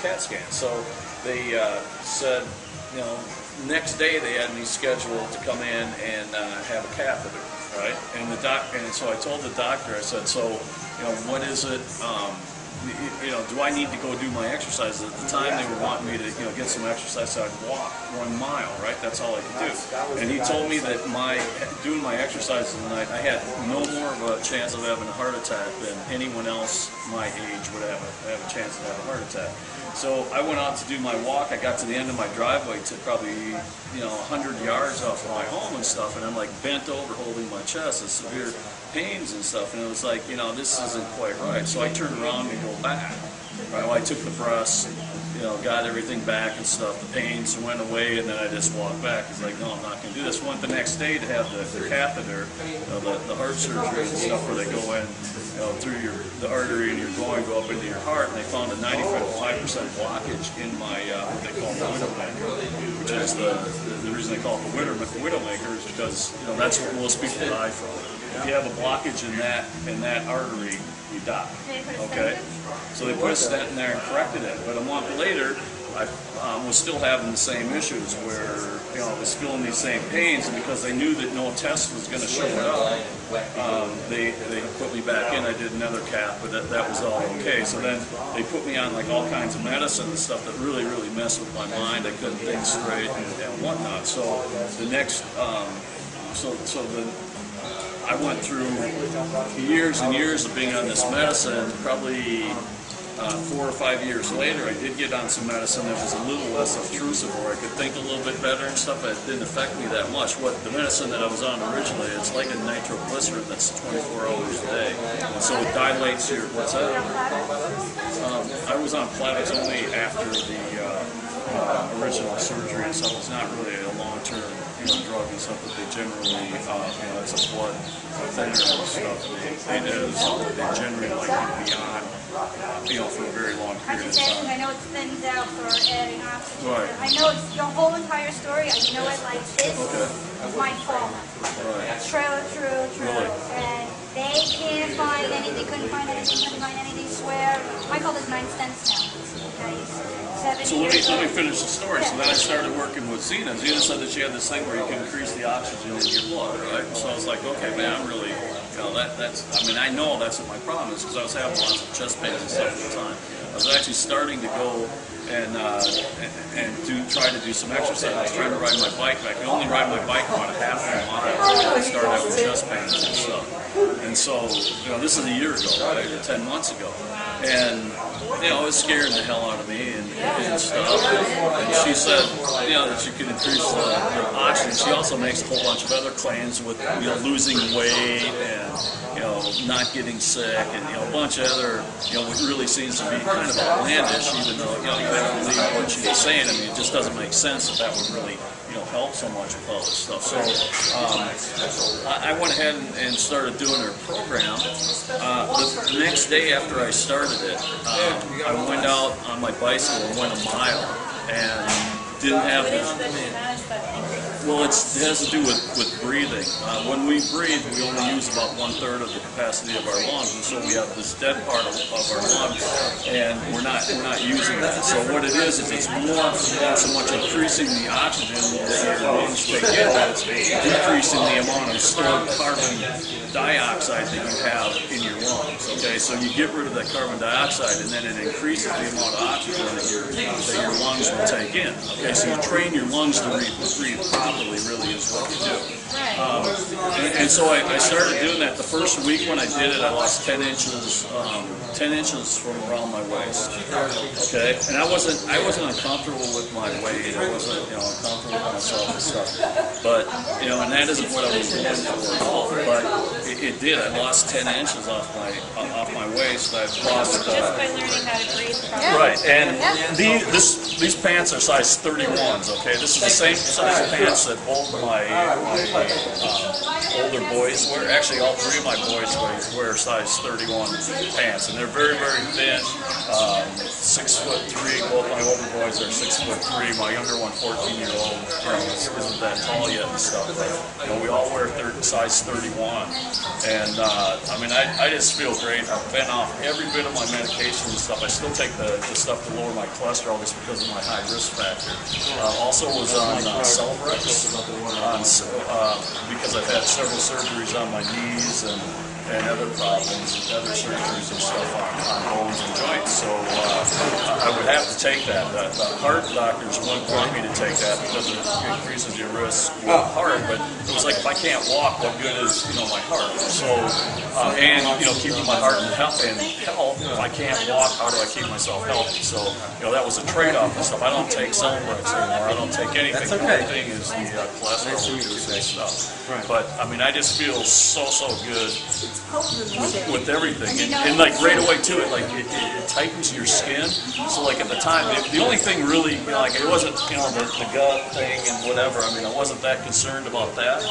CAT scan. So they said, you know, next day they had me scheduled to come in and have a catheter, right? And so I told the doctor, I said, so, you know, what is it? You know, do I need to go do my exercise? At the time, they were wanting me to, you know, get some exercise, so I'd walk 1 mile, right? That's all I could do. And he told me that doing my exercises tonight, I had no more of a chance of having a heart attack than anyone else my age would have a chance of having a heart attack. So I went out to do my walk. I got to the end of my driveway to probably, you know, 100 yards off my home and stuff, and I'm like bent over holding my chest with severe pains and stuff, and it was like, you know, this isn't quite right. So I turned around and go back. Right, well, I took the breaths, you know, got everything back and stuff. The pains went away, and then I just walked back. It's like, no, I'm not going to do this. Went the next day to have the catheter, you know, the heart surgery and stuff, where they go in, you know, through the artery and you're going go up into your heart, and they found a 95% blockage in my what they call the widowmaker, which is the reason they call it the widowmaker is because, you know, that's what most people die from. If you have a blockage in that artery, you die. Okay, so they put a stent in there and corrected it. But a month later, I was still having the same issues where, you know, I was feeling these same pains, and because they knew that no test was going to show it up, they put me back in. I did another cath, but that was all okay. So then they put me on like all kinds of medicine and stuff that really messed with my mind. I couldn't think straight and whatnot. So the next, I went through years and years of being on this medicine. Probably 4 or 5 years later, I did get on some medicine that was a little less obtrusive, where I could think a little bit better and stuff, but it didn't affect me that much. What the medicine that I was on originally, it's like a nitroglycerin that's 24 hours a day, and so it dilates your, what's that? I was on Plavix only after the original surgery and stuff. It's not really a long-term, you know, drug and stuff that they generally, you know, it's a blood thinner and stuff. They do something they generally like to be on, you know, for a very long period of time. I know it thins out for adding oxygen. Right. I know it's your whole entire story. I know it like this is my fault. Right. True. Really? And they can't find anything. They couldn't find anything. Swear. I call this 9 stents now. Okay. 7 So let me finish the story. So then I started working with Zena. Zena said that she had this thing where you can increase the oxygen in your blood, right? So I was like, okay, man, I'm really, you know, that's, I mean, I know that's what my problem is, because I was having lots of chest pains and stuff at the time. I was actually starting to go and try to do some exercise. I was trying to ride my bike back. I only ride my bike about a half a mile. I started having chest pains and stuff. And so, you know, this is a year ago, right, or 10 months ago. And, you know, it was scaring the hell out of me and stuff. And she said, you know, that you can increase the oxygen. She also makes a whole bunch of other claims with, you know, losing weight and, you know, not getting sick and, you know, a bunch of other, you know, what really seems to be kind of outlandish, even though, you know, you have to believe what she's saying. I mean, it just doesn't make sense that would really, you know, help so much with all this stuff. So I went ahead and started doing her program. The next day after I started it, I went out on my bicycle and went a mile and didn't have well, it has to do with breathing. When we breathe, we only use about 1/3 of the capacity of our lungs, and so we have this dead part of our lungs, and we're not using that. So what it is it's more not so much increasing the oxygen that your lungs take in, but it's decreasing the amount of stored carbon dioxide that you have in your lungs. Okay, so you get rid of that carbon dioxide, and then it increases the amount of oxygen that your lungs will take in. Okay, so you train your lungs to breathe properly, really is what you do. And so I started doing that. The first week when I did it, I lost 10 inches from around my waist. Okay, and I wasn't uncomfortable with my weight. I wasn't, you know, uncomfortable with myself and stuff. But, you know, and that isn't what I was going for at all. But it did. I lost 10 inches off my waist. I've lost just by learning how to breathe properly. Right, and these pants are size 31s. Okay, this is the same size pants that both my older boys wear. Actually, all 3 of my boys wear size 31 pants, and they're very, very thin, 6'3", both my older boys are 6'3". My younger one, 14-year-old, isn't that tall yet and stuff. But we all wear size 31, and I mean, I just feel great. I've been off every bit of my medication and stuff. I still take the stuff to lower my cholesterol just because of my high risk factor. Also was on Surgeries because I've had several surgeries on my knees and other problems, other surgeries and stuff on bones and joints. So I would have to take that. The heart doctors wouldn't want me to take that because it increases your risk with heart. But it was like, if I can't walk, what good is my heart? So and keeping my heart in health. If I can't walk, how do I keep myself healthy? So that was a trade-off and stuff. I don't take Celebrex anymore. I don't take anything. The only thing is the cholesterol reducing stuff. But I mean, I just feel so good with everything, and like right away too, it tightens your skin. So like at the time, the only thing really, like it wasn't the gut thing and whatever. I mean, I wasn't that concerned about that,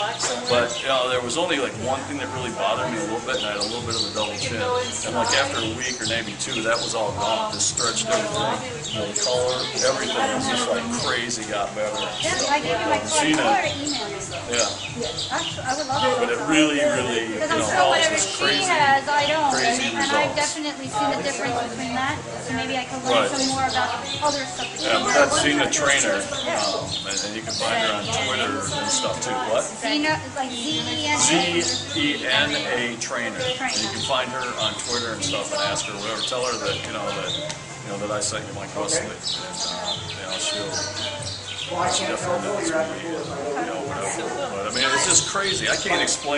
but there was only like one thing that really bothered me a little bit, and I had a little bit of a double chin. And like after a week or maybe two, that was all gone. Just stretched everything, the color, everything was just like crazy, got better. I gave you my color email. Yeah. I would love it. But it really, because I'm sure whatever she has, I don't. Crazy and I've definitely seen the difference between that. So maybe I can learn some more about other stuff. Yeah, but that's Zena Trainer, and you can find her on Twitter and stuff too. What? Zena, like Z-E-N-A? Z-E-N-A Trainer. And you can find her on Twitter and stuff and ask her whatever. Tell her that that I sent you my Wesely, and she definitely knows me, whatever. But I mean, it's just crazy. I can't explain.